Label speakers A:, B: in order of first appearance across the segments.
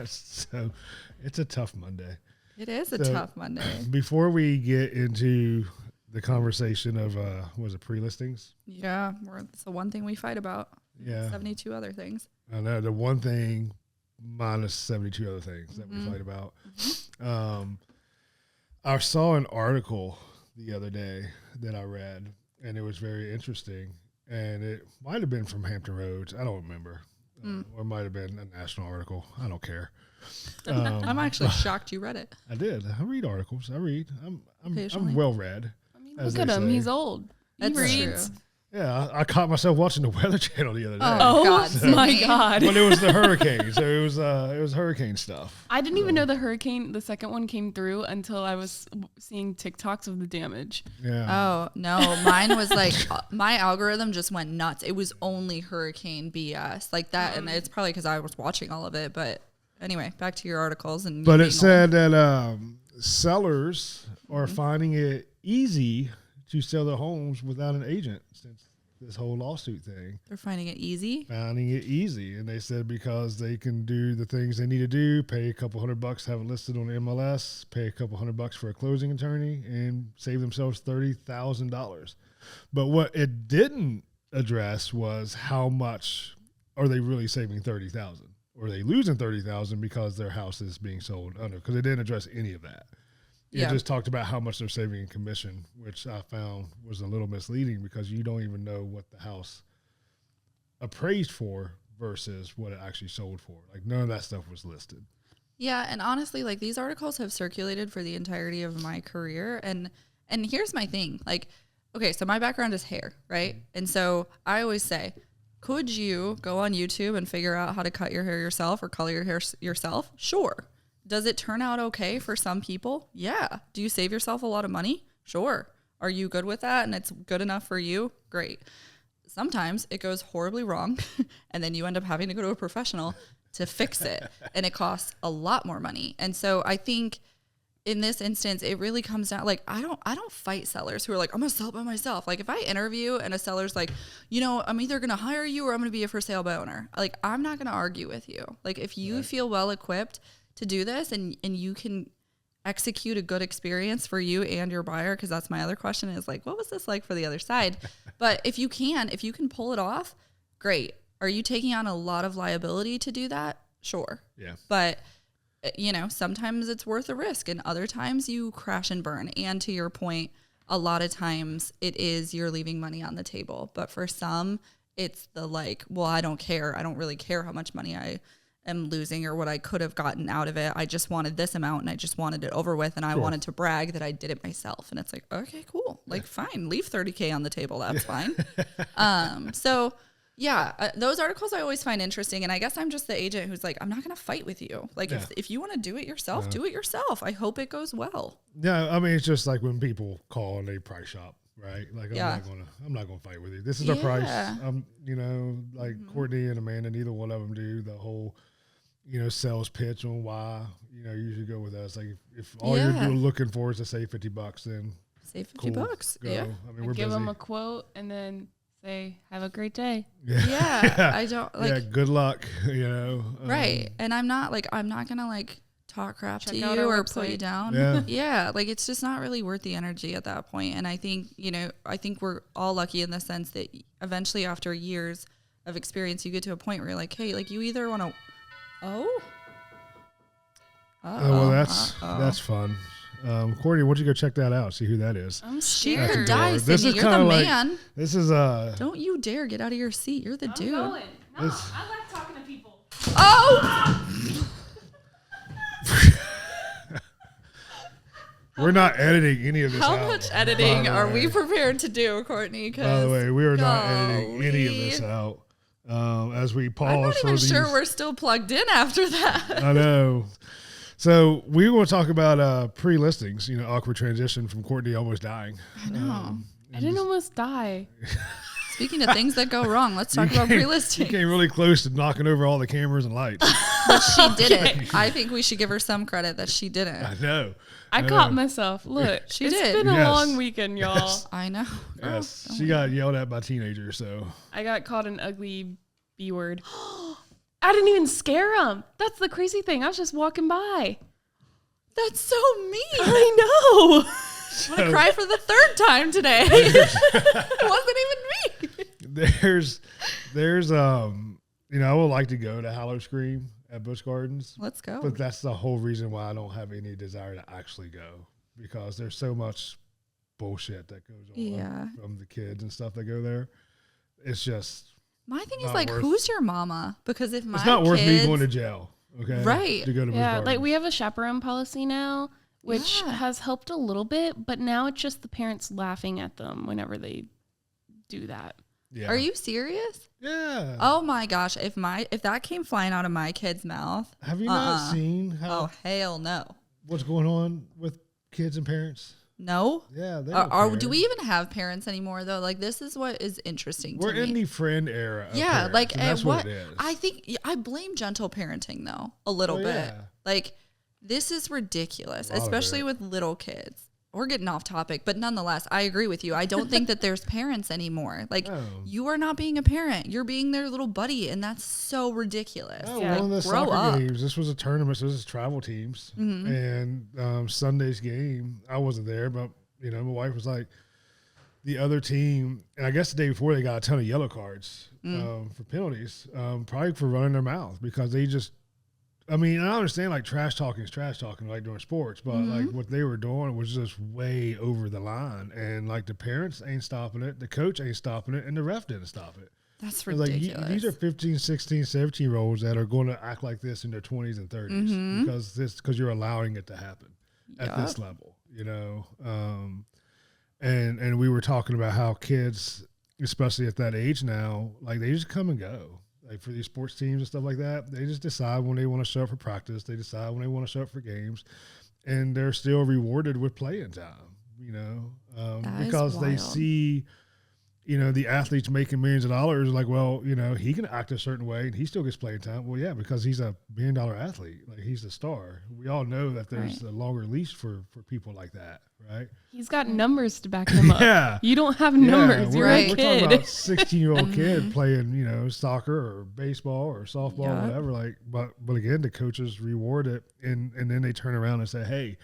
A: So it's a tough Monday.
B: It is a tough Monday.
A: Before we get into the conversation of, was it pre-listings?
B: Yeah, it's the one thing we fight about.
A: Yeah.
B: 72 other things.
A: I know, the one thing minus 72 other things that we fight about. I saw an article the other day that I read, and it was very interesting. And it might have been from Hampton Roads. I don't remember. Or it might have been a national article. I don't care.
B: I'm actually shocked you read it.
A: I did. I read articles. I read. I'm well read.
C: I mean, look at him. He's old. He reads.
B: True.
A: Yeah, I caught myself watching the Weather Channel the other day.
C: Oh
B: God.
C: my God!
A: But it was the hurricane, so it was hurricane stuff.
C: I didn't even know the second one came through until I was seeing TikToks of the damage.
A: Yeah.
B: Oh no, mine was like my algorithm just went nuts. It was only hurricane BS like that, and it's probably because I was watching all of it. But anyway, back to your articles and.
A: But it said that sellers are finding it easy to sell their homes without an agent since this whole lawsuit thing.
B: They're finding it easy.
A: Finding it easy. And they said because they can do the things they need to do, pay a couple $100 to have it listed on the MLS, pay a couple $100 for a closing attorney, and save themselves $30,000. But what it didn't address was how much are they really saving $30,000? Or are they losing $30,000 because their house is being sold under? Because it didn't address any of that. It just talked about how much they're saving in commission, which I found was a little misleading because you don't even know what the house appraised for versus what it actually sold for. Like none of that stuff was listed.
B: Yeah, and honestly, like these articles have circulated for the entirety of my career, and here's my thing. Like, okay, so my background is hair, right? And so I always say, could you go on YouTube and figure out how to cut your hair yourself or color your hair yourself? Sure. Does it turn out okay for some people? Yeah. Do you save yourself a lot of money? Sure. Are you good with that and it's good enough for you? Great. Sometimes it goes horribly wrong and then you end up having to go to a professional to fix it and it costs a lot more money. And so I think in this instance, it really comes down, like, I don't fight sellers who are like, I'm going to sell it by myself. Like if I interview and a seller's like, I'm either going to hire you or I'm going to be a for sale by owner. Like I'm not going to argue with you. Like if you feel well equipped to do this and you can execute a good experience for you and your buyer, because that's my other question is like, what was this like for the other side? But if you can pull it off, great. Are you taking on a lot of liability to do that? Sure.
A: Yeah.
B: But sometimes it's worth a risk and other times you crash and burn. And to your point, a lot of times it is you're leaving money on the table. But for some, it's the like, well, I don't care. I don't really care how much money I am losing or what I could have gotten out of it. I just wanted this amount and I just wanted it over with and I wanted to brag that I did it myself. And it's like, okay, cool. Like fine, leave $30,000 on the table. That's fine. So yeah, those articles I always find interesting. And I guess I'm just the agent who's like, I'm not going to fight with you. Like if you want to do it yourself, do it yourself. I hope it goes well.
A: Yeah. I mean, it's just like when people call and they price shop, right? Like I'm not gonna fight with you. This is our price. Like Courtney and Amanda, neither one of them do the whole, sales pitch on why, you should go with us. Like if all you're looking for is to save $50, then
B: save $50.
A: Go.
B: Yeah.
A: I mean, we're
C: give
A: busy.
C: them a quote and then say, have a great day.
B: Yeah. I don't like.
A: Yeah. Good luck.
B: Right. And I'm not gonna like talk crap to you or put you down. Yeah. Like it's just not really worth the energy at that point. And I think, we're all lucky in the sense that eventually after years of experience, you get to a point where you're like, hey, like you either want to,
A: that's fun. Courtney, why don't you go check that out? See who that is.
C: I'm
B: She
C: scared.
B: could die,
A: This
B: Sidney.
A: is
B: You're the
A: like,
B: man.
A: This is
B: Don't you dare get out of your seat. You're the dude.
C: Going. No, I like talking to people.
B: Oh!
A: We're not editing any of this
B: How
A: out.
B: much editing are we prepared to do, Courtney?
A: By the way, we are not editing any of this out. As we pause
B: I'm not
A: for
B: even
A: these,
B: sure we're still plugged in after that.
A: I know. So we want to talk about pre-listings. Awkward transition from Courtney almost dying.
B: I know.
C: I didn't almost die.
B: Speaking of things that go wrong, let's talk about pre-listing.
A: You came really close to knocking over all the cameras and lights.
B: But she did it. I think we should give her some credit that she did it.
A: I know.
C: I caught myself. Look,
B: She
C: it's
B: did.
C: been a long weekend, y'all.
A: Yes.
B: I know.
A: Yes. She got yelled at by teenagers, so.
C: I got called an ugly B word. I didn't even scare them. That's the crazy thing. I was just walking by.
B: That's so mean.
C: I know.
B: I'm going to cry for the third time today. It wasn't even me.
A: There's I would like to go to Hallow Scream at Busch Gardens.
B: Let's go.
A: But that's the whole reason why I don't have any desire to actually go, because there's so much bullshit that goes on from the kids and stuff that go there. It's just
B: my thing is like, who's your mama? Because if
A: it's not worth me going to jail. Okay,
B: right?
A: To go to Busch Gardens.
C: Like we have a chaperone policy now, which has helped a little bit, but now it's just the parents laughing at them whenever they do that.
A: Yeah.
B: Are you serious?
A: Yeah.
B: Oh my gosh! If that came flying out of my kid's mouth,
A: have you not seen how?
B: Oh hell no!
A: What's going on with kids and parents?
B: No.
A: Yeah.
B: Do we even have parents anymore though? Like this is what is interesting.
A: We're
B: to me.
A: in the friend era. Of
B: yeah.
A: parents,
B: like
A: that's what it is.
B: I think I blame gentle parenting though a little bit.
A: Yeah.
B: Like this is ridiculous, especially with little kids. We're getting off topic, but nonetheless, I agree with you. I don't think that there's parents anymore. Like, you are not being a parent. You're being their little buddy, and that's so ridiculous.
A: Oh, one of the
B: grow
A: soccer
B: up.
A: games, this was a tournament, so this is travel teams. Mm-hmm. And Sunday's game, I wasn't there, but, my wife was like, the other team, and I guess the day before they got a ton of yellow cards for penalties, probably for running their mouth, because they just, I understand like trash talking is trash talking like during sports, but like what they were doing was just way over the line, and like the parents ain't stopping it, the coach ain't stopping it, and the ref didn't stop it.
B: That's ridiculous.
A: Like these are 15, 16, 17-year-olds that are going to act like this in their 20s and 30s because you're allowing it to happen at this level, and we were talking about how kids, especially at that age now, like they just come and go. Like for these sports teams and stuff like that, they just decide when they want to show up for practice. They decide when they want to show up for games, and they're still rewarded with playing time, because they see, the athletes making millions of dollars. Like, well, he can act a certain way and he still gets playing time. Well, yeah, because he's a $1 billion athlete. Like he's the star. We all know that there's a longer leash for people like that, right?
C: He's got numbers to back him up.
A: Yeah.
C: You don't have numbers. You're a
A: We're
C: kid.
A: talking about 16-year-old kid playing, soccer or baseball or softball or whatever. Like, but again, the coaches reward it, and then they turn around and say, hey,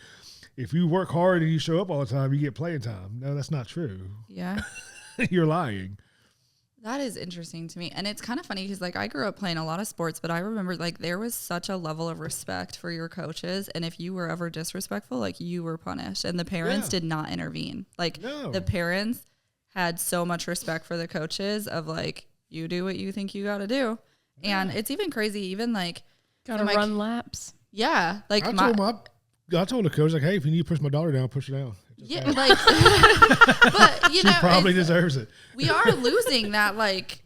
A: if you work hard and you show up all the time, you get playing time. No, that's not true.
B: Yeah.
A: You're lying.
B: That is interesting to me. And it's kind of funny because, like, I grew up playing a lot of sports, but I remember, like, there was such a level of respect for your coaches. And if you were ever disrespectful, like, you were punished. And the parents did not intervene. Like, the parents had so much respect for the coaches of, like, you do what you think you got to do. And it's even crazy, even, like...
C: Got to run laps.
B: Yeah. Like,
A: I told the coach, like, hey, if you need to push my daughter down, push her down.
B: Yeah, like, but
A: she probably deserves it.
B: We are losing that. Like,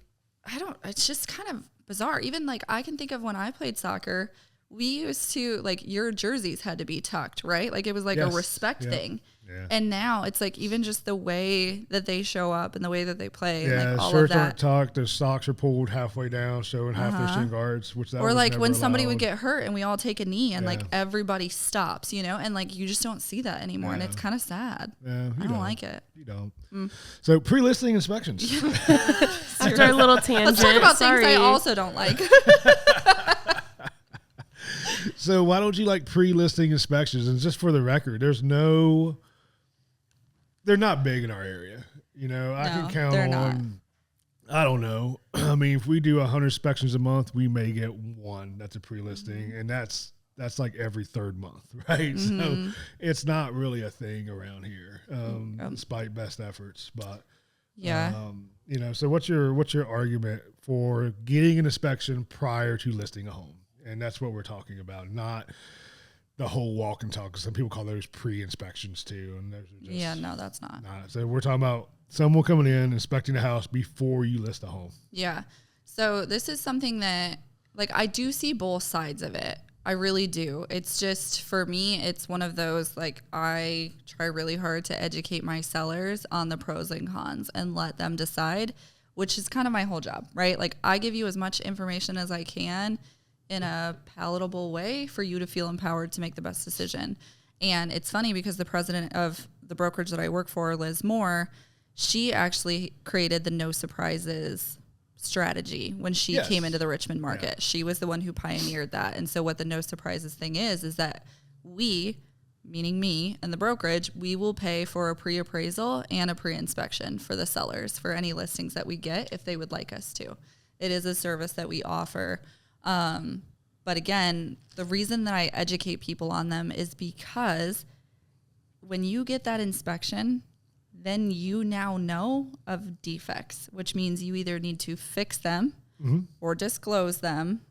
B: it's just kind of bizarre. Even like, I can think of when I played soccer, we used to like your jerseys had to be tucked, right? Like it was like a respect thing. Yeah. And now it's like even just the way that they show up and the way that they play.
A: Yeah,
B: and like all
A: shirts
B: of that.
A: aren't tucked. Their socks are pulled halfway down, showing half their shin guards. Which that
B: or
A: was
B: like
A: never
B: when somebody
A: allowed.
B: would get hurt and we all take a knee and like everybody stops, and like you just don't see that anymore, and it's kind of sad.
A: Yeah,
B: I don't like it.
A: You don't. So pre-listing inspections.
C: After a little tangent.
B: Let's talk about things I also don't like.
A: So why don't you like pre-listing inspections? And just for the record, they're not big in our area. I can count on,
B: not.
A: I don't know. I mean, if we do 100 inspections a month, we may get one that's a pre-listing, and that's like every third month, right? So it's not really a thing around here, despite best efforts. But so what's your argument for getting an inspection prior to listing a home? And that's what we're talking about, not the whole walk and talk. Some people call those pre-inspections too, and those are just
B: that's not.
A: So we're talking about someone coming in, inspecting the house before you list a home.
B: Yeah. So this is something that, like, I do see both sides of it. I really do. It's just, for me, it's one of those, like, I try really hard to educate my sellers on the pros and cons and let them decide, which is kind of my whole job, right? Like, I give you as much information as I can in a palatable way for you to feel empowered to make the best decision. And it's funny because the president of the brokerage that I work for, Liz Moore, she actually created the No Surprises strategy when she came into the Richmond market. Yeah. She was the one who pioneered that. And so what the no surprises thing is that we, meaning me and the brokerage, we will pay for a pre-appraisal and a pre-inspection for the sellers for any listings that we get if they would like us to. It is a service that we offer. But again, the reason that I educate people on them is because when you get that inspection, then you now know of defects, which means you either need to fix them or disclose them.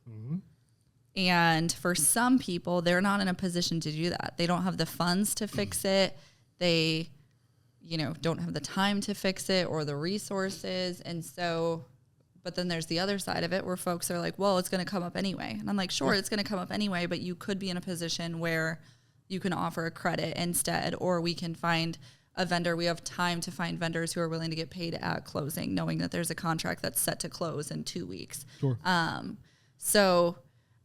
B: And for some people, they're not in a position to do that. They don't have the funds to fix it. They, don't have the time to fix it or the resources. And so, but then there's the other side of it where folks are like, well, it's going to come up anyway. And I'm like, sure, it's going to come up anyway, but you could be in a position where you can offer a credit instead, or we can find a vendor. We have time to find vendors who are willing to get paid at closing, knowing that there's a contract that's set to close in 2 weeks.
A: Sure.
B: So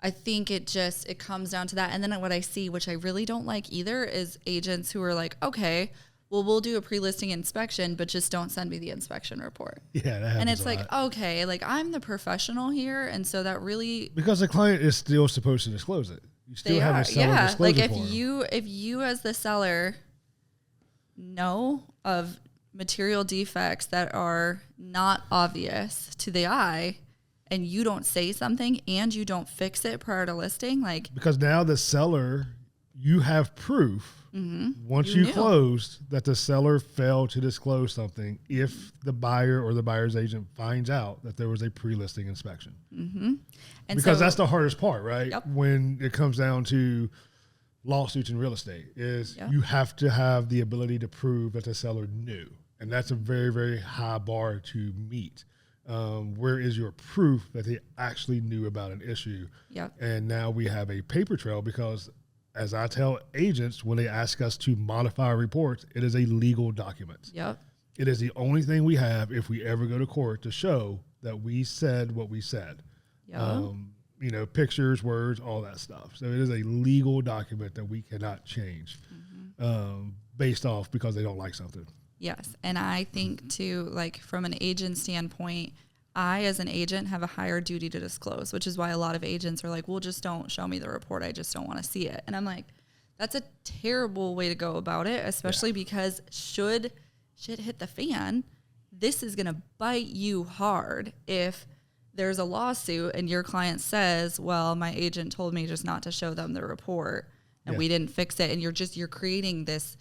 B: I think it comes down to that. And then what I see, which I really don't like either, is agents who are like, okay, well, we'll do a pre-listing inspection, but just don't send me the inspection report.
A: Yeah, that happens.
B: And it's like, okay, like I'm the professional here. And so that really,
A: because the client is still supposed to disclose it. You still have a seller disclosure
B: like if
A: form.
B: if you as the seller know of material defects that are not obvious to the eye, and you don't say something and you don't fix it prior to listing, like,
A: because now the seller, you have proof once you closed that the seller failed to disclose something if the buyer or the buyer's agent finds out that there was a pre-listing inspection. And because that's the hardest part, right?
B: Yep.
A: When it comes down to lawsuits in real estate, is you have to have the ability to prove that the seller knew. And that's a very, very high bar to meet. Where is your proof that they actually knew about an issue?
B: Yep.
A: And now we have a paper trail because, as I tell agents, when they ask us to modify reports, it is a legal document.
B: Yep.
A: It is the only thing we have if we ever go to court to show that we said what we said. Yep. Pictures, words, all that stuff. So it is a legal document that we cannot change based off because they don't like something.
B: Yes. And I think too, like from an agent standpoint, I, as an agent, have a higher duty to disclose, which is why a lot of agents are like, well, just don't show me the report. I just don't want to see it. And I'm like, that's a terrible way to go about it, especially because should shit hit the fan, this is going to bite you hard if there's a lawsuit and your client says, well, my agent told me just not to show them the report and we didn't fix it. And you're creating this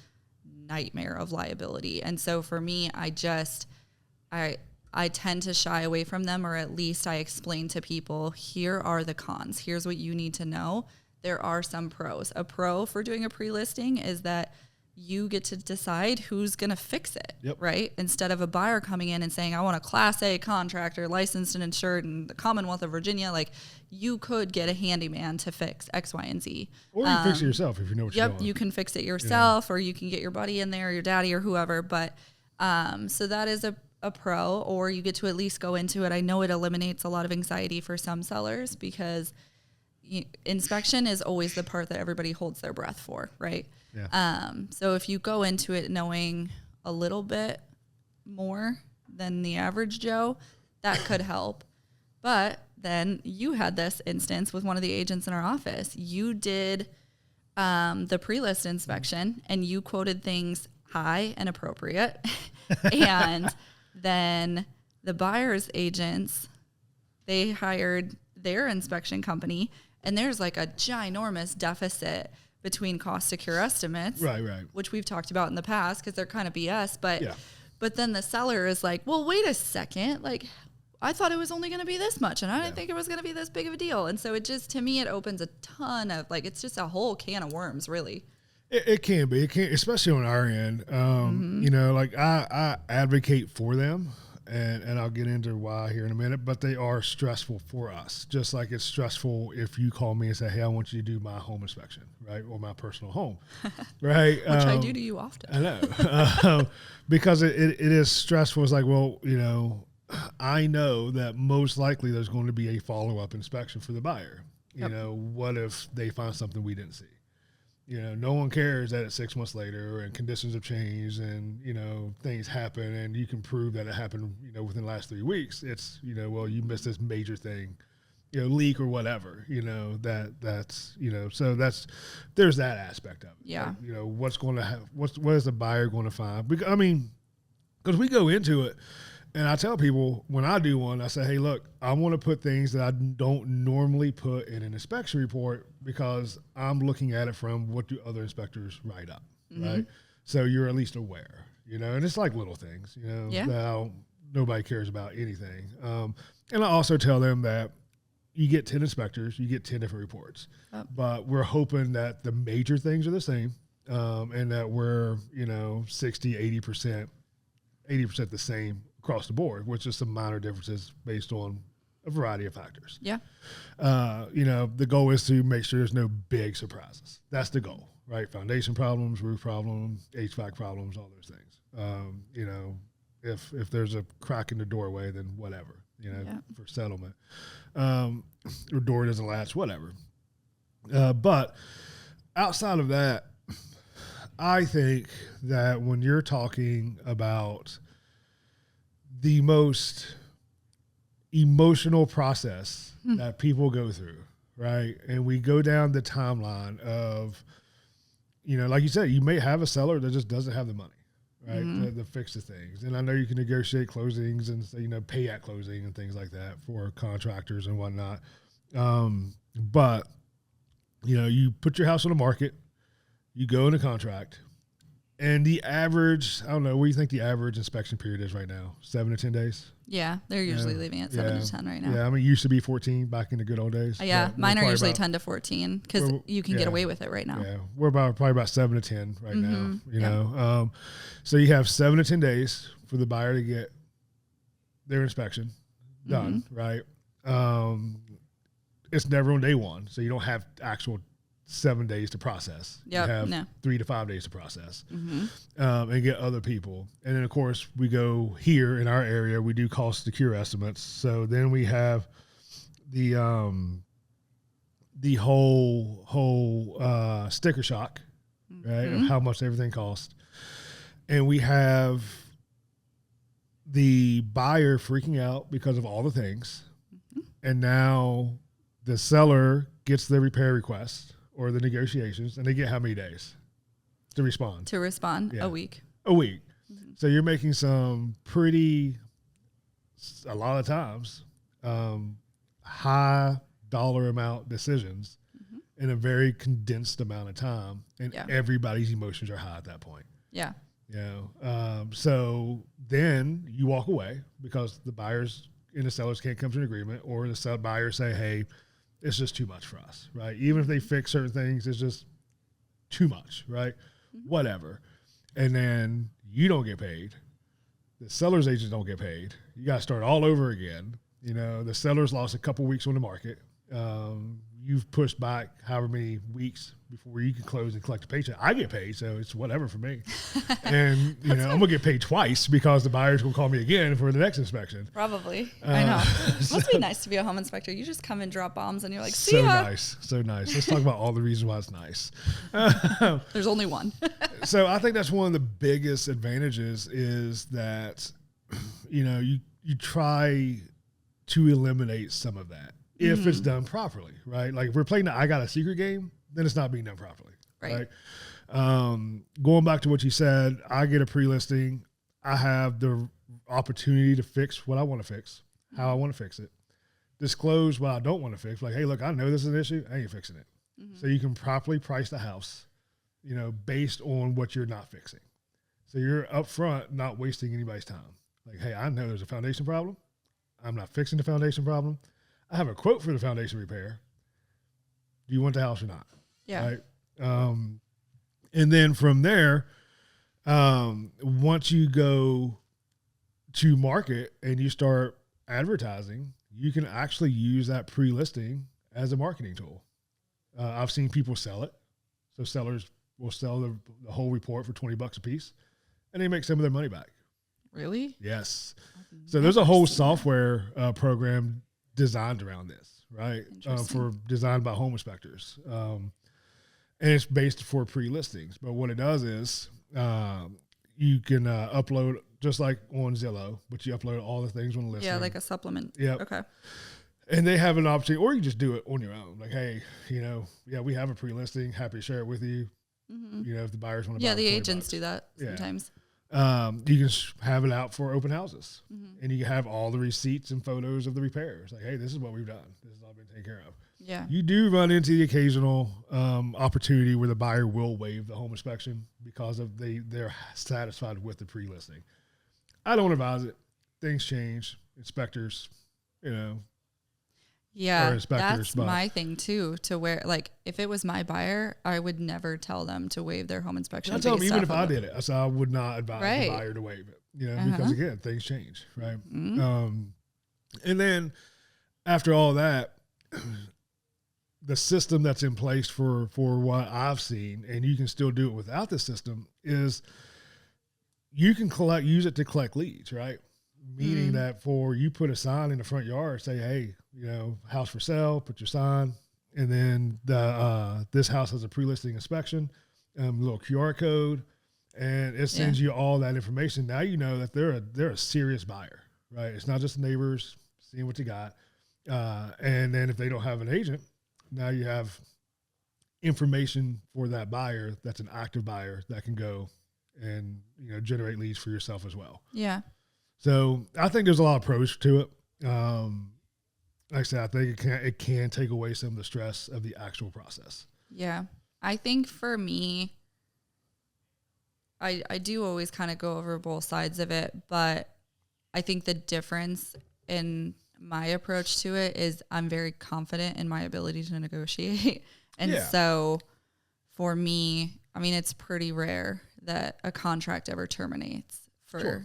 B: nightmare of liability. And so for me, I tend to shy away from them, or at least I explain to people, here are the cons. Here's what you need to know. There are some pros. A pro for doing a pre-listing is that you get to decide who's going to fix it, right? Instead of a buyer coming in and saying, I want a Class A contractor licensed and insured in the Commonwealth of Virginia. Like, you could get a handyman to fix X, Y, and Z.
A: Or you can fix it yourself if you know what you're doing.
B: You can fix it yourself, or you can get your buddy in there, or your daddy, or whoever. But so that is a pro, or you get to at least go into it. I know it eliminates a lot of anxiety for some sellers because inspection is always the part that everybody holds their breath for, right? Yeah. So if you go into it knowing a little bit more than the average Joe, that could help. But then you had this instance with one of the agents in our office. You did the pre-list inspection and you quoted things high and appropriate. And then the buyer's agents, they hired their inspection company, and there's like a ginormous deficit between cost secure estimates,
A: right,
B: which we've talked about in the past because they're kind of BS. But then the seller is like, well, wait a second, like I thought it was only going to be this much, and I didn't think it was going to be this big of a deal. And so it just, to me, it opens a ton of, like, it's just a whole can of worms, really.
A: It can be. It can, especially on our end. Like I advocate for them, and I'll get into why here in a minute, but they are stressful for us. Just like it's stressful if you call me and say, hey, I want you to do my home inspection, right? Or my personal home, right?
B: Which I do to you often.
A: I know. Because it is stressful. It's like, well, I know that most likely there's going to be a follow-up inspection for the buyer. What if they find something we didn't see? No one cares that it's 6 months later and conditions have changed and, things happen and you can prove that it happened, within the last 3 weeks. It's, well, you missed this major thing, leak or whatever, so there's that aspect of it.
B: Yeah.
A: Like, what's going to what is the buyer going to find? Because we go into it and I tell people when I do one, I say, hey, look, I want to put things that I don't normally put in an inspection report because I'm looking at it from what do other inspectors write up, right? So you're at least aware, and it's like little things, that nobody cares about anything. And I also tell them that you get 10 inspectors, you get 10 different reports, but we're hoping that the major things are the same, and that we're, 60, 80% the same across the board, which is some minor differences based on a variety of factors.
B: Yeah.
A: The goal is to make sure there's no big surprises. That's the goal, right? Foundation problems, roof problems, HVAC problems, all those things. If there's a crack in the doorway, then whatever, for settlement. Or door doesn't latch, whatever. But outside of that, I think that when you're talking about the most emotional process that people go through, right? And we go down the timeline of, like you said, you may have a seller that just doesn't have the money, right, to fix the things. And I know you can negotiate closings and, pay at closing and things like that for contractors and whatnot. But, you put your house on the market, you go into contract, and the average, I don't know, what do you think the average inspection period is right now? 7 to 10 days?
B: Yeah, they're usually leaving at 7 to 10 right now.
A: Yeah, it used to be 14 back in the good old days.
B: Yeah, mine are usually 10 to 14 because you can get away with it right now.
A: Yeah, we're probably about 7 to 10 right now, So you have 7 to 10 days for the buyer to get their inspection done, right? It's never on day one, so you don't have actual 7 days to process. You have 3 to 5 days to process and get other people. And then, of course, we go here in our area, we do cost to cure estimates. So then we have the whole sticker shock, right, of how much everything costs. And we have the buyer freaking out because of all the things. And now the seller gets the repair request or the negotiations, and they get how many days to respond?
B: A week.
A: A week. So you're making some a lot of times, high dollar amount decisions in a very condensed amount of time, and everybody's emotions are high at that point.
B: Yeah.
A: So then you walk away because the buyers and the sellers can't come to an agreement, or the buyers say, hey, it's just too much for us, right? Even if they fix certain things, it's just too much, right? Whatever. And then you don't get paid. The seller's agents don't get paid. You got to start all over again. The seller's lost a couple weeks on the market. You've pushed back however many weeks before you can close and collect a paycheck. I get paid, so it's whatever for me. And, I'm going to get paid twice because the buyer's going to call me again for the next inspection.
B: Probably. I know. It must be nice to be a home inspector. You just come and drop bombs and you're like, see ya.
A: So nice. Let's talk about all the reasons why it's nice.
B: There's only one.
A: So I think that's one of the biggest advantages is that, you try to eliminate some of that. If it's done properly, right? Like if we're playing the I Got a Secret game, then it's not being done properly, right? Going back to what you said, I get a pre-listing. I have the opportunity to fix what I want to fix, how I want to fix it, disclose what I don't want to fix. Like, hey, look, I know this is an issue. I ain't fixing it. So you can properly price the house, based on what you're not fixing. So you're upfront, not wasting anybody's time. Like, hey, I know there's a foundation problem. I'm not fixing the foundation problem. I have a quote for the foundation repair. Do you want the house or not?
B: Yeah.
A: Right. And then from there, once you go to market and you start advertising, you can actually use that pre-listing as a marketing tool. I've seen people sell it. So sellers will sell the whole report for $20 a piece, and they make some of their money back.
B: Really?
A: Yes. So there's a whole software program designed around this, right? Designed by home inspectors. and it's based for pre-listings. But what it does is you can upload just like on Zillow, but you upload all the things on the listing.
B: Yeah, like a supplement.
A: Yep.
B: Okay.
A: And they have an opportunity, or you just do it on your own. Like, hey, we have a pre-listing. Happy to share it with you. Mm-hmm. If the buyers want to buy it.
B: Yeah, the agents do that sometimes.
A: You can have it out for open houses, and you have all the receipts and photos of the repairs. Like, hey, this is what we've done. This has all been taken care of.
B: Yeah.
A: You do run into the occasional opportunity where the buyer will waive the home inspection because of they're satisfied with the pre-listing. I don't advise it. Things change. Inspectors,
B: Yeah, that's my thing too. To where, like, if it was my buyer, I would never tell them to waive their home inspection.
A: I tell them, even if I did it, I would not advise the buyer to waive it. Because again, things change, right? Mm-hmm. And then after all that, the system that's in place for what I've seen, and you can still do it without the system, is you can use it to collect leads, right? Meaning that you put a sign in the front yard, say, hey, house for sale, put your sign, and then this house has a pre-listing inspection, little QR code, and it sends you all that information. Now you know that they're a serious buyer, right? It's not just neighbors seeing what you got. And then if they don't have an agent, now you have information for that buyer that's an active buyer that can go and generate leads for yourself as well.
B: Yeah.
A: So I think there's a lot of pros to it. Like I said, I think it can take away some of the stress of the actual process.
B: Yeah. I think for me, I do always kind of go over both sides of it, but I think the difference in my approach to it is I'm very confident in my ability to negotiate. And so for me, I mean, it's pretty rare that a contract ever terminates for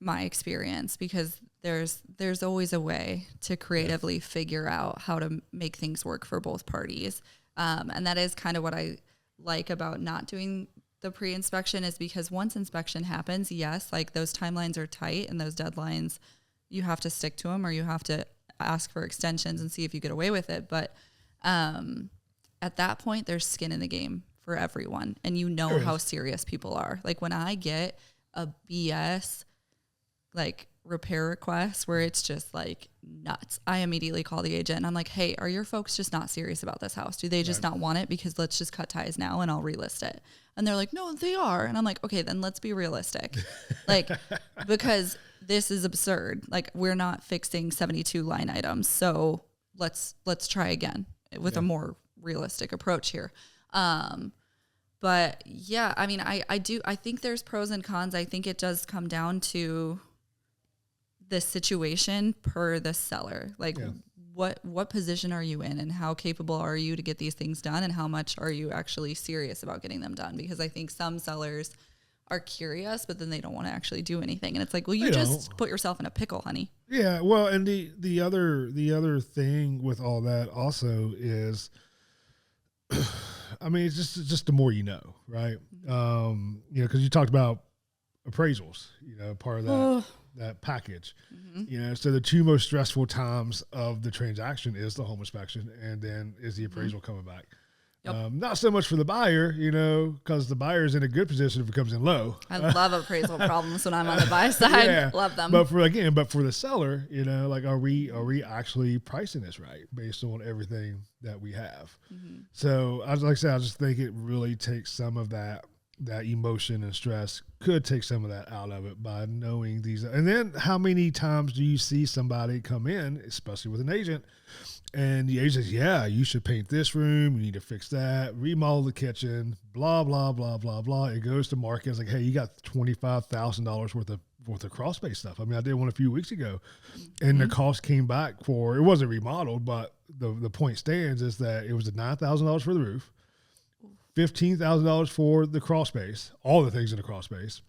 B: my experience, because there's always a way to creatively figure out how to make things work for both parties. And that is kind of what I like about not doing the pre-inspection, is because once inspection happens, yes, like those timelines are tight and those deadlines, you have to stick to them, or you have to ask for extensions and see if you get away with it. But at that point, there's skin in the game for everyone, and how serious people are. Like when I get a BS like repair request where it's just like nuts, I immediately call the agent and I'm like, hey, are your folks just not serious about this house? Do they just not want it? Because let's just cut ties now and I'll relist it. And they're like, no, they are. And I'm like, okay, then let's be realistic. Like, because this is absurd. Like, we're not fixing 72 line items. So let's try again with a more realistic approach here. But yeah, I mean, I think there's pros and cons. I think it does come down to the situation per the seller. Like what position are you in, and how capable are you to get these things done, and how much are you actually serious about getting them done? Because I think some sellers are curious, but then they don't want to actually do anything. And it's like, well, you just put yourself in a pickle, honey.
A: Yeah. Well, and the other thing with all that also is, I mean, it's just the more you know, right? Because you talked about appraisals, part of that. That package, so the two most stressful times of the transaction is the home inspection, and then is the appraisal coming back. Yep. Not so much for the buyer, because the buyer is in a good position if it comes in low.
B: I love appraisal problems when I'm on the buy side. Love them.
A: But for the seller, like, are we actually pricing this right based on everything that we have? So like I said, I just think it really takes some of that emotion and stress, could take some of that out of it by knowing these. And then how many times do you see somebody come in, especially with an agent, and the agent says, yeah, you should paint this room, you need to fix that, remodel the kitchen, blah, blah, blah, blah, blah. It goes to market. It's like, hey, you got $25,000 worth of crawl space stuff. I mean, I did one a few weeks ago, and the cost came back it wasn't remodeled, but the point stands is that it was $9,000 for the roof, $15,000 for the crawl space, all the things in the crawl space,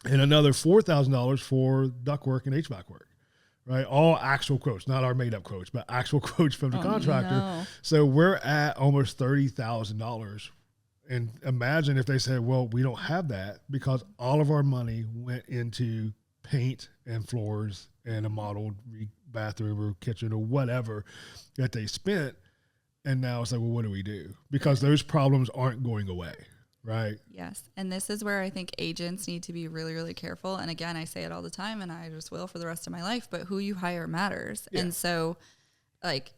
A: and another $4,000 for ductwork and HVAC work, right? All actual quotes, not our made up quotes, but actual quotes from the contractor. No. So we're at almost $30,000. And imagine if they said, well, we don't have that because all of our money went into paint and floors and a modeled bathroom or kitchen or whatever that they spent. And now it's like, well, what do we do? Because those problems aren't going away, right?
B: Yes. And this is where I think agents need to be really, really careful. And again, I say it all the time and I just will for the rest of my life, but who you hire matters. Yeah. And so like,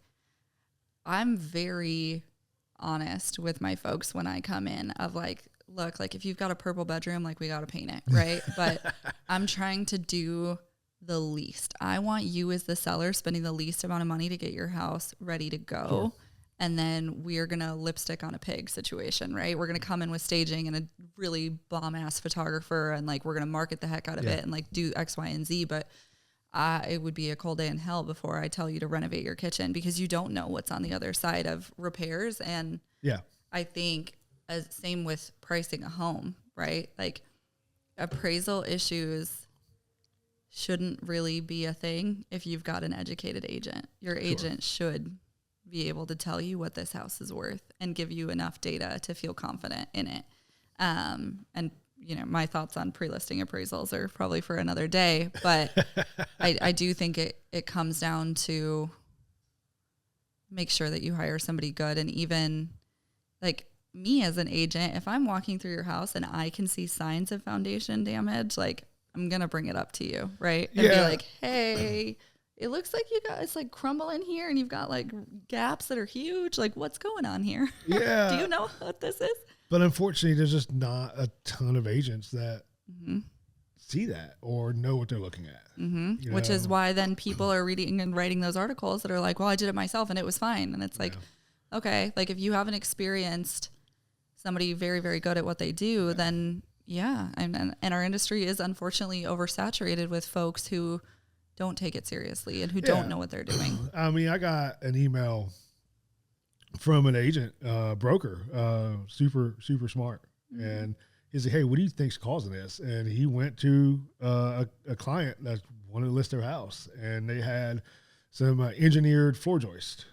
B: I'm very honest with my folks when I come in of like, look, like if you've got a purple bedroom, like we got to paint it. Right. But I'm trying to do the least. I want you as the seller spending the least amount of money to get your house ready to go. Sure. And then we're going to lipstick on a pig situation, right? We're going to come in with staging and a really bomb ass photographer and like, we're going to market the heck out of it and like do X, Y, and Z. But it would be a cold day in hell before I tell you to renovate your kitchen because you don't know what's on the other side of repairs. And I think same with pricing a home, right? Like appraisal issues shouldn't really be a thing if you've got an educated agent. Your agent should be able to tell you what this house is worth and give you enough data to feel confident in it. And, you know, my thoughts on pre-listing appraisals are probably for another day, but I do think it comes down to make sure that you hire somebody good. And even like me as an agent, if I'm walking through your house and I can see signs of foundation damage, like I'm going to bring it up to you, right? And be like, hey, it looks like you got, it's like crumbling here and you've got like gaps that are huge. Like what's going on here?
A: Yeah.
B: Do you know what this is?
A: But unfortunately, there's just not a ton of agents that see that or know what they're looking at.
B: Which is why then people are reading and writing those articles that are like, well, I did it myself and it was fine. And it's like, okay, like if you haven't experienced somebody very, very good at what they do, then and our industry is unfortunately oversaturated with folks who don't take it seriously and who don't know what they're doing.
A: I mean, I got an email from an agent, broker, super smart. And he said, hey, what do you think's causing this? And he went to a client that wanted to list their house and they had some engineered floor joist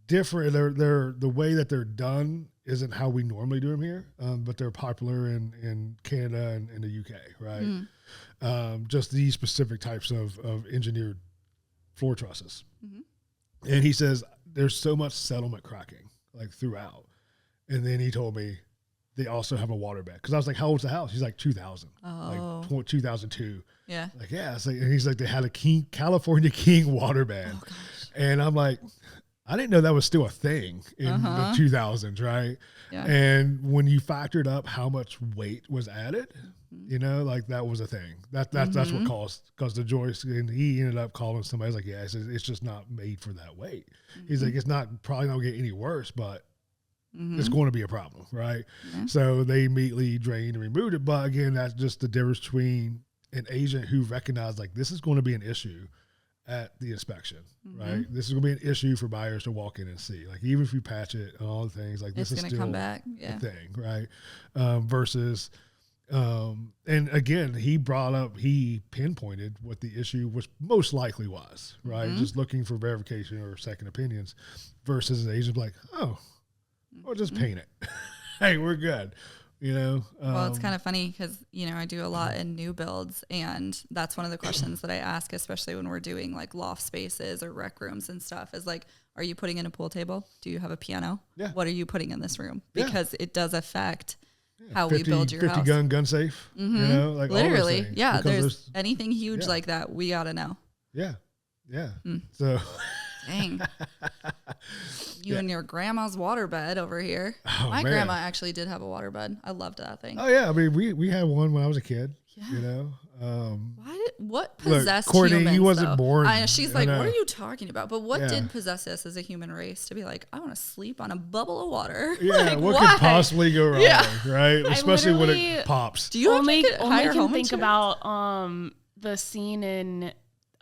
A: different. They're the way that they're done isn't how we normally do them here, but they're popular in Canada and in the UK, right? Just these specific types of engineered floor trusses. And he says there's so much settlement cracking like throughout. And then he told me they also have a water bed. Cause I was like, how old's the house? He's like 2000, like 2002.
B: Yeah.
A: Like, yeah. It's like, and he's like, they had a California King water bed.
B: Oh,
A: and I'm like, I didn't know that was still a thing in the 2000s. Right.
B: Yeah.
A: And when you factored up how much weight was added, you know, like that was a thing. That's what caused the joist. And he ended up calling somebody. He's like, yeah, it's just not made for that weight. He's like, it's probably not get any worse, but it's going to be a problem, right? So they immediately drained and removed it. But again, that's just the difference between an agent who recognized like this is going to be an issue at the inspection, right? This is going to be an issue for buyers to walk in and see. Like even if you patch it and all the things, like this is still
B: come back.
A: a thing, right? Versus, and again, he pinpointed what the issue was most likely was, right? Just looking for verification or second opinions versus an agent like, oh, well, just paint it. Hey, we're good. You know,
B: well, it's kind of funny because, you know, I do a lot in new builds and that's one of the questions that I ask, especially when we're doing like loft spaces or rec rooms and stuff is like, are you putting in a pool table? Do you have a piano? Yeah. What are you putting in this room? Because it does affect how 50, we build your
A: 50
B: house.
A: gun safe, you know, like
B: literally.
A: All those things.
B: Yeah. There's anything huge like that. We got to know.
A: Yeah. Yeah. So
B: dang. You and your grandma's waterbed over here.
A: Oh,
B: My grandma actually did have a waterbed. I loved that thing.
A: Oh yeah, I mean we had one when I was a kid. Yeah. You know,
B: what possessed
A: Courtney,
B: humans?
A: He wasn't born.
B: She's like, what are you talking about? But what did possess us as a human race to be like, I want to sleep on a bubble of water?
A: Yeah,
B: like,
A: what could possibly go wrong? Right, especially when it pops.
B: Do you only can
C: think about the scene in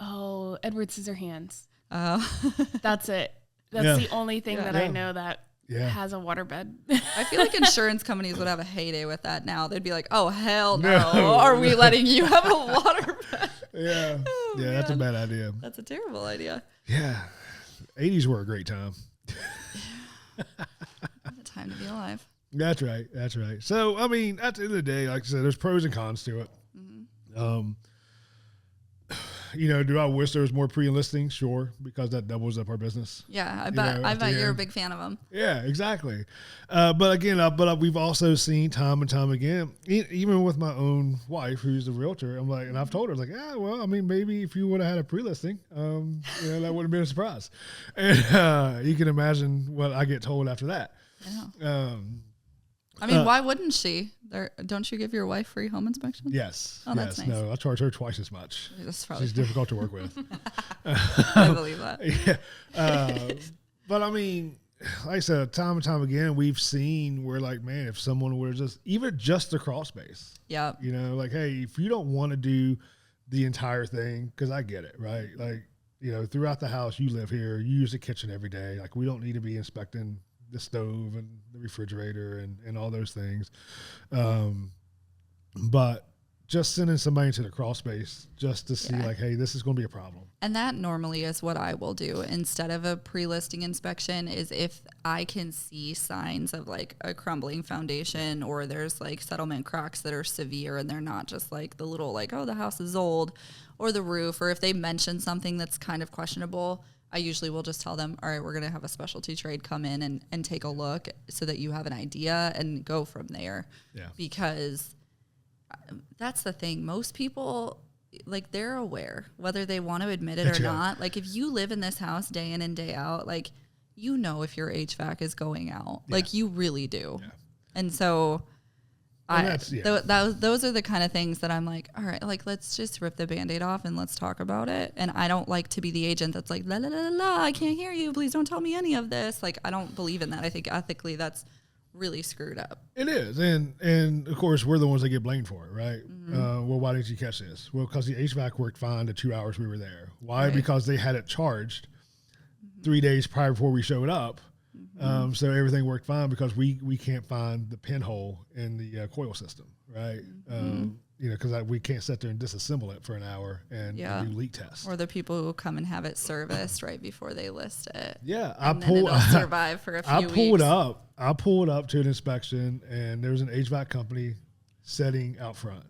C: Edward Scissorhands? Oh, that's it. That's the only thing that I know that has a waterbed.
B: I feel like insurance companies would have a heyday with that now. They'd be like, oh, hell no. Are we letting you have a waterbed?
A: Yeah. Oh, yeah, that's a bad idea.
B: That's a terrible idea.
A: Yeah. 80s were a great time.
B: What a time to be alive.
A: That's right. That's right. So, I mean, at the end of the day, like I said, there's pros and cons to it. do I wish there was more pre-listing? Sure, because that doubles up our business.
B: Yeah, I bet you're a big fan of them.
A: Yeah, exactly. But again, we've also seen time and time again, even with my own wife, who's the realtor, I'm like, and I've told her, like, yeah, well, I mean, maybe if you would have had a pre-listing, that would have been a surprise. And you can imagine what I get told after that.
B: Yeah. I mean, why wouldn't she? Don't you give your wife free home inspection?
A: Yes.
B: Oh, that's nice.
A: No, I charge her twice as much. She's difficult to work with.
B: I believe that.
A: Yeah. But I mean, like I said, time and time again, we've seen where, like, man, if someone were even just the crawl space.
B: Yeah.
A: Like, hey, if you don't want to do the entire thing, because I get it, right? Like, throughout the house, you live here, you use the kitchen every day. Like, we don't need to be inspecting the stove and the refrigerator and all those things. But just sending somebody to the crawl space just to see like, hey, this is going to be a problem.
B: And that normally is what I will do instead of a pre-listing inspection, is if I can see signs of like a crumbling foundation, or there's like settlement cracks that are severe and they're not just like the little like, oh, the house is old, or the roof, or if they mention something that's kind of questionable, I usually will just tell them, all right, we're going to have a specialty trade come in and take a look so that you have an idea and go from there.
A: Yeah.
B: Because that's the thing. Most people, like, they're aware, whether they want to admit it or not. Like, if you live in this house day in and day out, like, if your HVAC is going out. Yeah. Like, you really do. Yeah. And so those are the kind of things that I'm like, all right, like, let's just rip the Band-Aid off and let's talk about it. And I don't like to be the agent that's like, la, la, la, la, la, I can't hear you. Please don't tell me any of this. Like, I don't believe in that. I think ethically that's really screwed up.
A: It is. And of course, we're the ones that get blamed for it, right? Mm-hmm. Well, why didn't you catch this? Well, because the HVAC worked fine the 2 hours we were there. Why? Right. Because they had it charged 3 days prior before we showed up. So everything worked fine because we can't find the pinhole in the coil system, right? Because we can't sit there and disassemble it for an hour and do leak tests.
B: Or the people who come and have it serviced right before they list it.
A: Yeah,
B: it'll survive for a few weeks.
A: I pulled up to an inspection, and there was an HVAC company sitting out front.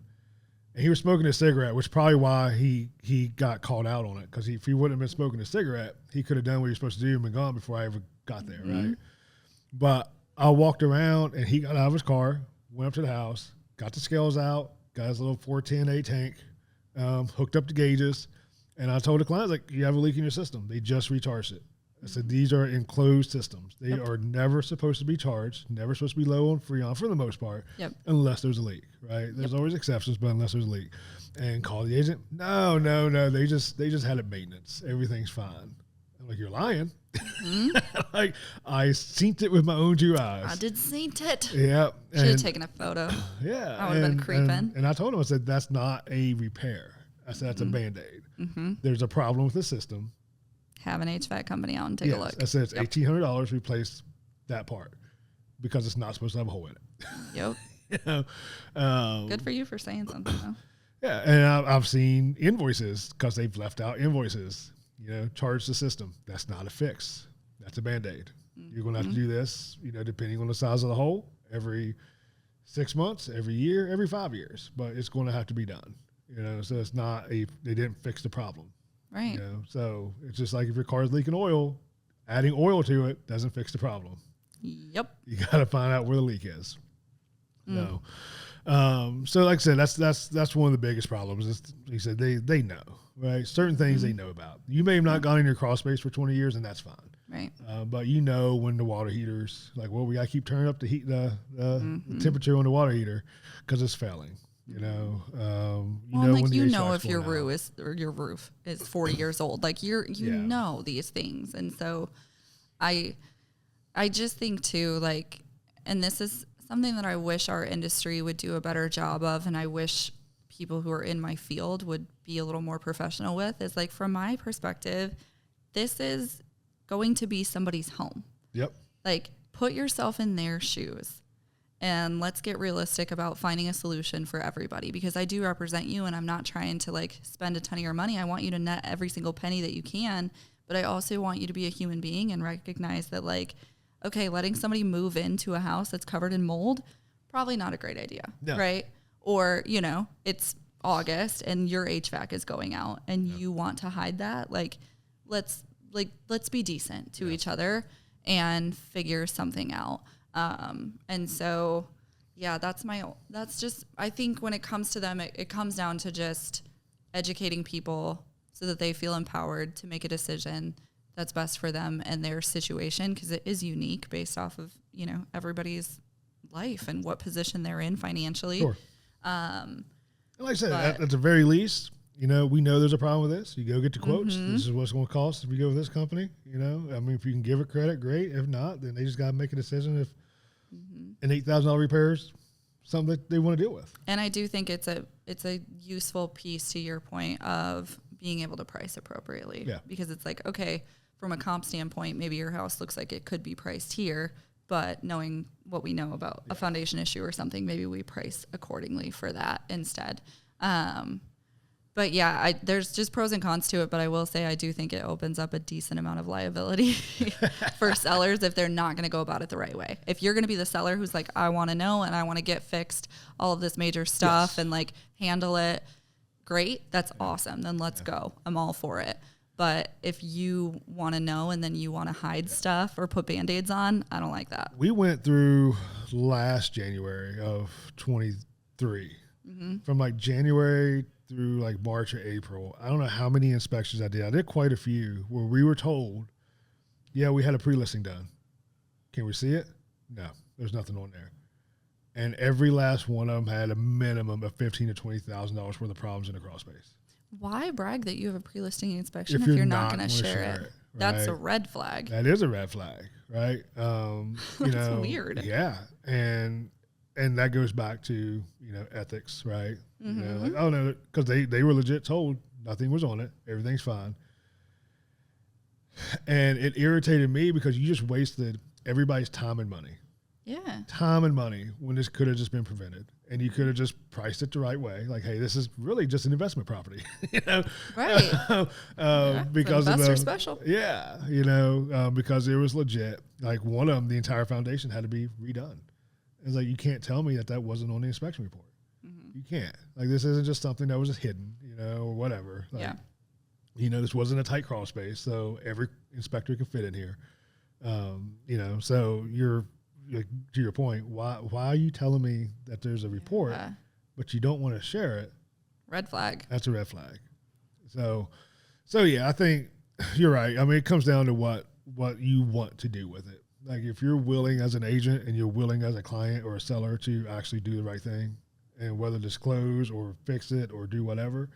A: And he was smoking a cigarette, which is probably why he got called out on it. Because if he wouldn't have been smoking a cigarette, he could have done what he was supposed to do and been gone before I ever got there, right? But I walked around, and he got out of his car, went up to the house, got the scales out, got his little 410A tank, hooked up the gauges, and I told the client, like, you have a leak in your system. They just recharged it. I said, these are enclosed systems. They are never supposed to be charged, never supposed to be low on Freon for the most part, unless there's a leak, right? There's always exceptions, but unless there's a leak. And call the agent. No. They just had it maintenance. Everything's fine. I'm like, you're lying. Like, I seen it with my own 2 eyes.
B: I did see it.
A: Yeah.
B: Should have taken a photo.
A: Yeah.
B: I would have been creeping.
A: And I told him, I said, that's not a repair. I said, that's a Band-Aid. There's a problem with the system.
B: Have an HVAC company out and take a look.
A: I said it's $1,800 to replace that part because it's not supposed to have a hole in it. Yep.
B: Good for you for saying something, though.
A: Yeah, and I've seen invoices because they've left out invoices. Charge the system. That's not a fix. That's a Band-Aid. You're going to have to do this, depending on the size of the hole, every 6 months, every year, every 5 years. But it's going to have to be done. So it's not they didn't fix the problem.
B: Right.
A: So it's just like if your car's leaking oil, adding oil to it doesn't fix the problem.
B: Yep.
A: You got to find out where the leak is. So like I said, that's one of the biggest problems. Is, he said they know, right? Certain things they know about. You may have not gone in your crawl space for 20 years, and that's fine.
B: Right.
A: But when the water heaters, like, well, we got to keep turning up the heat, the temperature on the water heater because it's failing. If your roof is 40 years old, like you know these things. And so I just think too, like, and this is something that I wish our industry would do a better job of. And I wish people who are in my field would be a little more professional with, is like, from my perspective, this is going to be somebody's home. Yep.
B: Like, put yourself in their shoes. And let's get realistic about finding a solution for everybody, because I do represent you, and I'm not trying to like spend a ton of your money. I want you to net every single penny that you can, but I also want you to be a human being and recognize that, like, okay, letting somebody move into a house that's covered in mold, probably not a great idea, right? Or, it's August and your HVAC is going out and you want to hide that, let's be decent to each other and figure something out. And so, that's just, I think when it comes to them, it comes down to just educating people so that they feel empowered to make a decision that's best for them and their situation, because it is unique based off of, everybody's life and what position they're in financially.
A: Sure. Like I said, at the very least, we know there's a problem with this. You go get the quotes. Mm-hmm. This is what's going to cost if you go with this company. If you can give it credit, great. If not, then they just got to make a decision if an $8,000 repair is something that they want to deal with.
B: And I do think it's a useful piece to your point of being able to price appropriately. Yeah. Because it's like, okay, from a comp standpoint, maybe your house looks like it could be priced here, but knowing what we know about a foundation issue or something, maybe we price accordingly for that instead. But there's just pros and cons to it. But I will say I do think it opens up a decent amount of liability for sellers if they're not going to go about it the right way. If you're going to be the seller who's like, I want to know and I want to get fixed all of this major stuff and handle it, great, that's awesome. Then let's go. I'm all for it. But if you want to know and then you want to hide stuff or put Band-Aids on, I don't like that.
A: We went through last January of 23, from January through March or April. I don't know how many inspections I did. I did quite a few where we were told, we had a pre-listing done. Can we see it? No, there's nothing on there. And every last one of them had a minimum of $15,000 to $20,000 worth of problems in the crawl space.
B: Why brag that you have a pre-listing inspection if you're not going to share it? Right? That's a red flag.
A: That is a red flag, right?
B: That's weird.
A: Yeah, and that goes back to ethics, right?
B: Mm-hmm.
A: Oh no, because they were legit told nothing was on it, everything's fine, and it irritated me because you just wasted everybody's time and money.
B: Yeah.
A: Time and money when this could have just been prevented. And you could have just priced it the right way. Hey, this is really just an investment property.
B: Right.
A: Because of the
B: special.
A: Yeah. Because it was legit. One of them, the entire foundation had to be redone. It's you can't tell me that wasn't on the inspection report. Mm-hmm. You can't. This isn't just something that was just hidden, or whatever. This wasn't a tight crawl space, so every inspector can fit in here. So you're, to your point, why are you telling me that there's a report, but you don't want to share it?
B: Red flag.
A: That's a red flag. So I think you're right. It comes down to what you want to do with it. If you're willing as an agent and you're willing as a client or a seller to actually do the right thing, and whether disclose or fix it or do whatever,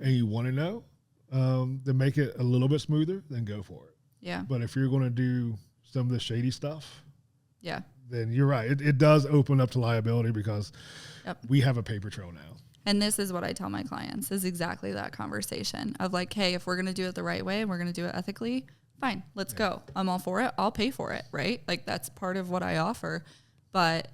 A: and you want to know, then make it a little bit smoother, then go for it.
B: Yeah.
A: But if you're going to do some of the shady stuff, then you're right. It does open up to liability because we have a paper trail now.
B: And this is what I tell my clients is exactly that conversation of hey, if we're going to do it the right way and we're going to do it ethically, fine, let's go. I'm all for it. I'll pay for it, right? That's part of what I offer. But,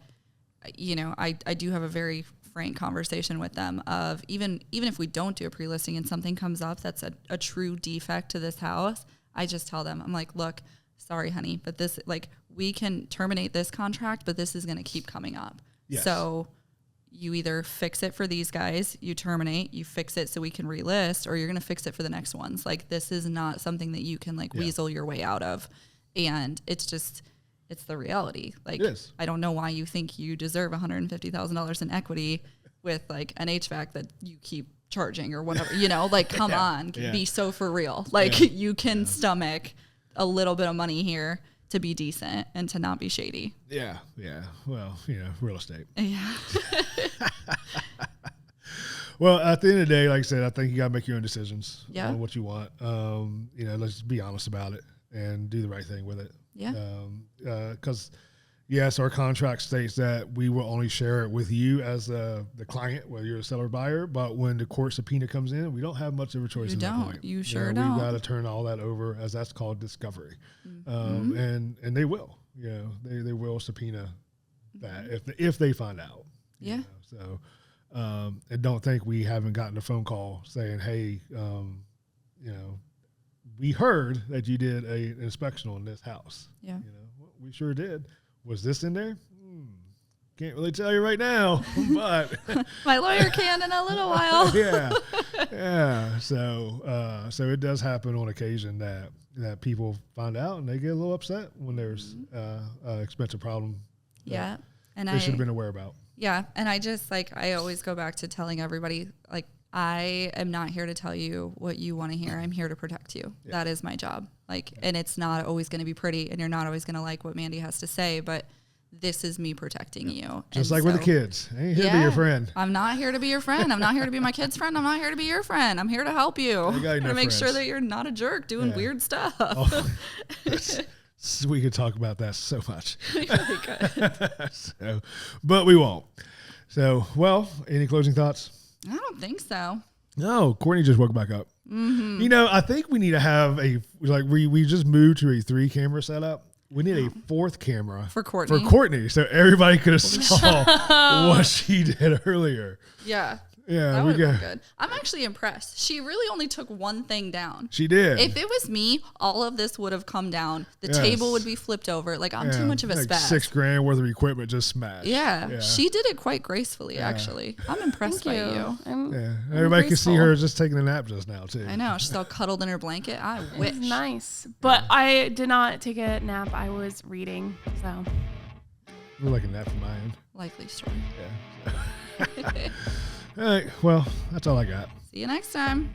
B: I do have a very frank conversation with them of even if we don't do a pre-listing and something comes up that's a true defect to this house, I just tell them, I'm look, sorry, honey, but this, we can terminate this contract, but this is going to keep coming up. Yes. So you either fix it for these guys, you terminate, you fix it so we can relist, or you're going to fix it for the next ones. This is not something that you can weasel your way out of. And it's the reality.
A: Yes.
B: I don't know why you think you deserve $150,000 in equity with an HVAC that you keep charging or whatever, come on, be so for real. You can stomach a little bit of money here to be decent and to not be shady.
A: Yeah. Yeah. Well, real estate.
B: Yeah.
A: Well, at the end of the day, like I said, I think you got to make your own decisions on what you want. Let's be honest about it and do the right thing with it.
B: Yeah.
A: Because yes, our contract states that we will only share it with you as the client, whether you're a seller or buyer. But when the court subpoena comes in, we don't have much of a choice.
B: You don't.
A: That point.
B: You sure don't.
A: We've got to turn all that over, as that's called discovery. Mm-hmm. And they will. They will subpoena that if they find out.
B: Yeah.
A: So, and don't think we haven't gotten a phone call saying, hey, we heard that you did an inspection on this house.
B: Yeah.
A: We sure did. Was this in there? can't really tell you right now, but
B: my lawyer can in a little while.
A: yeah. So it does happen on occasion that people find out and they get a little upset when there's an expensive problem.
B: Yeah, and
A: they should have been aware about.
B: Yeah, and I just I always go back to telling everybody I am not here to tell you what you want to hear. I'm here to protect you. Yeah. That is my job. And it's not always going to be pretty, and you're not always going to like what Mandy has to say, but this is with you.
A: Just like with the kids. I ain't here to be your friend.
B: I'm not here to be your friend. I'm not here to be my kid's friend. I'm not here to be your friend. I'm here to help you. To make sure that you're not a jerk doing weird stuff. Oh,
A: we could talk about that so much.
B: We really could.
A: But we won't. So, well, any closing thoughts?
B: I don't think so.
A: No, Courtney just woke back up.
B: Mm-hmm.
A: I think we need to have we just moved to a 3-camera setup. We need a 4th camera
B: for Courtney.
A: So everybody could have saw what she did earlier.
B: Yeah.
A: Yeah,
B: that would have been good. I'm actually impressed. She really only took one thing down.
A: She did.
B: If it was me, all of this would have come down. The table would be flipped over. I'm too much of a spaz.
A: $6,000 worth of equipment just smashed.
B: Yeah. She did it quite gracefully, actually. I'm impressed by you.
A: Everybody can see her just taking a nap just now, too.
B: I know. She's all cuddled in her blanket. I wish.
C: Nice. But I did not take a nap. I was reading, so.
A: You're like a nap from my end.
B: Likely story.
A: Yeah. All right. Well, that's all I got.
B: See you next time.